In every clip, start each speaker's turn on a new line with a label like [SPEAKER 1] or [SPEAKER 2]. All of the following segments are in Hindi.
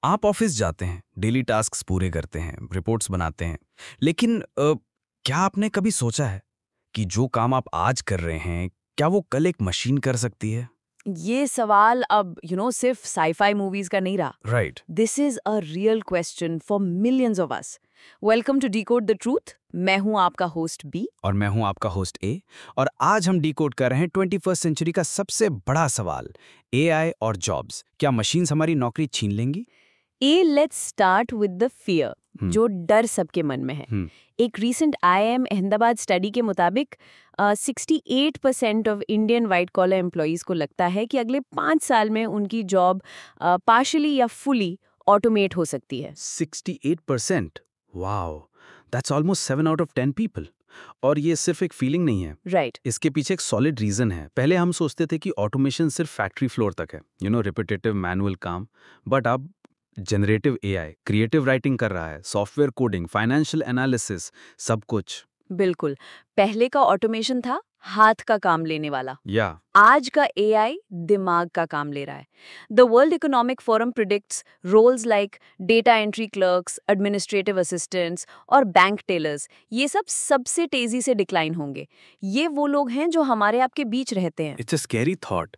[SPEAKER 1] आप ऑफिस जाते हैं, डेली टास्क्स पूरे करते हैं, रिपोर्ट्स बनाते हैं, लेकिन क्या आपने कभी सोचा है कि जो काम आप आज कर रहे हैं, क्या वो कल एक मशीन कर सकती है?
[SPEAKER 2] ये सवाल अब सिर्फ साईफाई मूवीज का नहीं रहा।
[SPEAKER 1] Right.
[SPEAKER 2] This is a real question for millions of us. Welcome to decode the truth. मैं हूं आपका होस्ट बी।
[SPEAKER 1] और मैं हूं आपका होस्ट ए, और आज हम डिकोड कर रहे हैं 21st सेंचुरी का सबसे बड़ा सवाल, एआई और जॉब्स। क्या मशीन्स हमारी नौकरी छीन लेंगी?
[SPEAKER 2] Let's start with the fear,
[SPEAKER 1] hmm.
[SPEAKER 2] जो डर सबके मन में है।
[SPEAKER 1] हम्म।
[SPEAKER 2] एक रीसेंट IIM अहमदाबाद स्टडी के मुताबिक 68% of Indian white collar employees को लगता है कि अगले 5 साल में उनकी जॉब पार्शली या फुली ऑटोमेट हो सकती है।
[SPEAKER 1] 68%? Wow, that's almost 7 out of 10 people. और ये सिर्फ एक फीलिंग नहीं है,
[SPEAKER 2] राइट।
[SPEAKER 1] इसके पीछे एक सॉलिड रीजन है। पहले हम सोचते थे कि ऑटोमेशन सिर्फ फैक्ट्री फ्लोर तक है, रिपीटेटिव मैनुअल काम। बट अब जनरेटिव एआई क्रिएटिव राइटिंग कर रहा है, सॉफ्टवेयर कोडिंग, फाइनेंशियल एनालिसिस, सब कुछ।
[SPEAKER 2] बिल्कुल। पहले का ऑटोमेशन था हाथ का काम लेने वाला।
[SPEAKER 1] या
[SPEAKER 2] आज का AI दिमाग का काम ले रहा है। The World Economic Forum predicts roles like data entry clerks, administrative assistants और बैंक टेलर्स, ये सब सबसे तेजी से डिक्लाइन होंगे। ये वो लोग हैं जो हमारे आपके बीच रहते हैं।
[SPEAKER 1] It's a scary thought.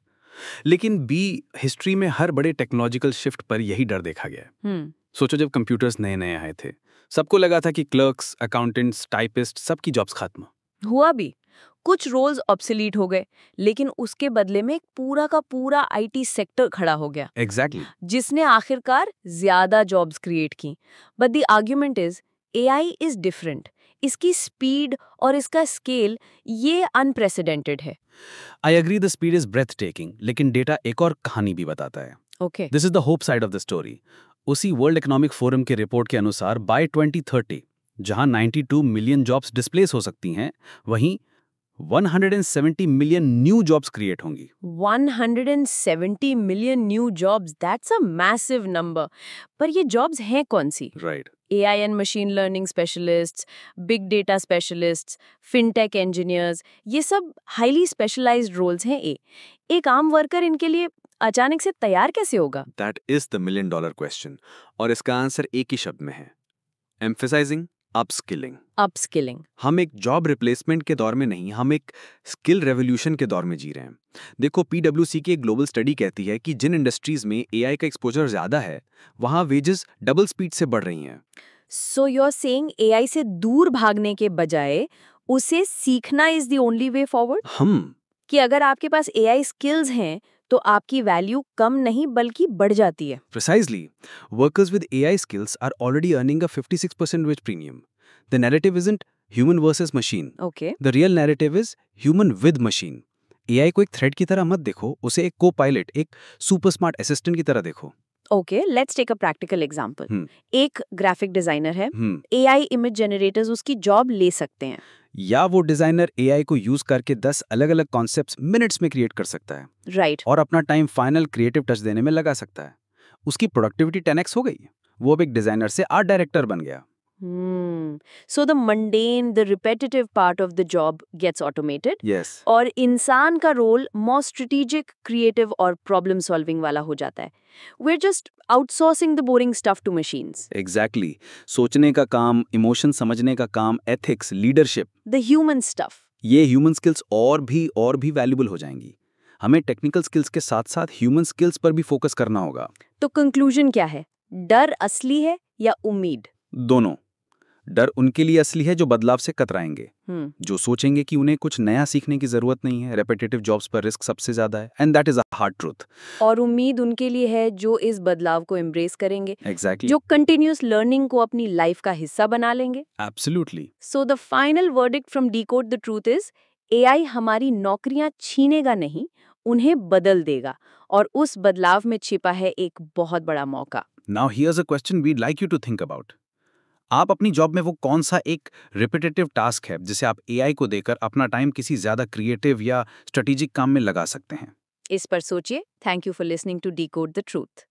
[SPEAKER 1] लेकिन बी, हिस्ट्री में हर बड़े टेक्नोलॉजिकल शिफ्ट पर यही डर देखा गया है। सोचो, जब कंप्यूटर्स नए नए आए थे, सबको लगा था कि क्लर्क्स, अकाउंटेंट्स, टाइपिस्ट, सबकी जॉब्स खत्म।
[SPEAKER 2] हुआ भी। कुछ रोल्स ऑब्सोलीट हो गए, लेकिन उसके बदले में एक पूरा का पूरा IT सेक्टर खड़ा हो गया।
[SPEAKER 1] एग्जैक्टली।
[SPEAKER 2] जिसने आखिरकार ज्यादा जॉब्स क्रिएट की। But the argument is AI is different. इसकी स्पीड और इसका स्केल ये अनप्रेसिडेंटेड है।
[SPEAKER 1] I agree, the speed is breathtaking, लेकिन डेटा एक और कहानी भी बताता है।
[SPEAKER 2] Okay.
[SPEAKER 1] This is the hope side of the story. उसी वर्ल्ड इकोनॉमिक फोरम के रिपोर्ट के अनुसार बाय 2030 जहां 92 मिलियन जॉब्स डिस्प्लेस हो सकती हैं, वहीं 170 मिलियन न्यू जॉब्स क्रिएट होंगी।
[SPEAKER 2] 170 million new jobs, that's a massive number. पर ये जॉब्स हैं कौन सी?
[SPEAKER 1] Right.
[SPEAKER 2] AI and machine learning specialists, big data specialists, fintech engineers, ये सब हाईली स्पेशलाइज्ड रोल्स हैं। एक आम वर्कर इनके लिए अचानक से तैयार कैसे होगा?
[SPEAKER 1] That is the million dollar question, और इसका आंसर एक ही शब्द में है, एम्फेसाइजिंग अपस्किलिंग।
[SPEAKER 2] अपस्किलिंग।
[SPEAKER 1] हम एक जॉब रिप्लेसमेंट के दौर में नहीं, हम एक स्किल रेवोल्यूशन के दौर में जी रहे हैं। देखो, PwC की एक ग्लोबल स्टडी कहती है कि जिन इंडस्ट्रीज में AI का एक्सपोजर ज्यादा है, वहां वेजेस डबल स्पीड से बढ़ रही हैं।
[SPEAKER 2] So you are saying AI से दूर भागने के बजाय उसे सीखना is the only way forward?
[SPEAKER 1] हम
[SPEAKER 2] कि अगर आपके पास AI स्किल्स हैं तो आपकी वैल्यू कम नहीं बल्कि बढ़ जाती है।
[SPEAKER 1] Precisely. Workers with AI skills are already earning a 56% wage premium. The narrative isn't human versus machine.
[SPEAKER 2] Okay.
[SPEAKER 1] The real narrative is human with machine. AI को एक थ्रेड की तरह मत देखो, उसे एक को-पायलट, एक सुपर स्मार्ट असिस्टेंट की तरह देखो।
[SPEAKER 2] Okay, let's take a practical example.
[SPEAKER 1] Hmm.
[SPEAKER 2] एक ग्राफिक डिजाइनर है।
[SPEAKER 1] हम्म।
[SPEAKER 2] AI इमेज जनरेटर्स उसकी जॉब ले सकते हैं।
[SPEAKER 1] या वो डिजाइनर AI को यूज करके 10 अलग-अलग कॉन्सेप्ट्स मिनट्स में क्रिएट कर सकता है,
[SPEAKER 2] राइट।
[SPEAKER 1] और अपना टाइम फाइनल क्रिएटिव टच देने में लगा सकता है। उसकी प्रोडक्टिविटी 10x हो गई। वो अब एक डिजाइनर से आर्ट डायरेक्टर बन गया।
[SPEAKER 2] So the mundane, the repetitive part of the job gets automated.
[SPEAKER 1] Yes.
[SPEAKER 2] और इंसान का रोल मोर स्ट्रेटेजिक, क्रिएटिव और प्रॉब्लम सॉल्विंग वाला हो जाता है। We are just outsourcing the boring stuff to machines.
[SPEAKER 1] Exactly. सोचने का काम, इमोशन समझने का काम, ethics, leadership,
[SPEAKER 2] the human stuff.
[SPEAKER 1] ये ह्यूमन स्किल्स और भी वैल्यूबल हो जाएंगी। हमें टेक्निकल स्किल्स के साथ साथ ह्यूमन स्किल्स पर भी फोकस करना होगा।
[SPEAKER 2] तो कंक्लूजन क्या है? डर असली है या उम्मीद?
[SPEAKER 1] दोनों। डर उनके लिए असली है जो बदलाव से कतराएंगे, जो सोचेंगे कि उन्हें कुछ नया सीखने की जरूरत नहीं है, रेपिटेटिव जॉब्स पर रिस्क सबसे ज्यादा है, and that is a hard truth.
[SPEAKER 2] और उम्मीद उनके लिए है जो इस बदलाव को एम्ब्रेस करेंगे।
[SPEAKER 1] एग्जैक्टली।
[SPEAKER 2] जो कंटिन्यूअस लर्निंग को अपनी लाइफ का हिस्सा बना लेंगे।
[SPEAKER 1] Absolutely.
[SPEAKER 2] So the final verdict from decode the truth is, AI हमारी नौकरियां छीनेगा नहीं, उन्हें बदल देगा। और उस बदलाव में छिपा है एक बहुत बड़ा मौका।
[SPEAKER 1] Now here's a question we'd like you to think about. आप अपनी जॉब में वो कौन सा एक रिपीटेटिव टास्क है जिसे आप AI को देकर अपना टाइम किसी ज्यादा क्रिएटिव या स्ट्रेटेजिक काम में लगा सकते हैं?
[SPEAKER 2] इस पर सोचिए। Thank you for listening to decode the truth.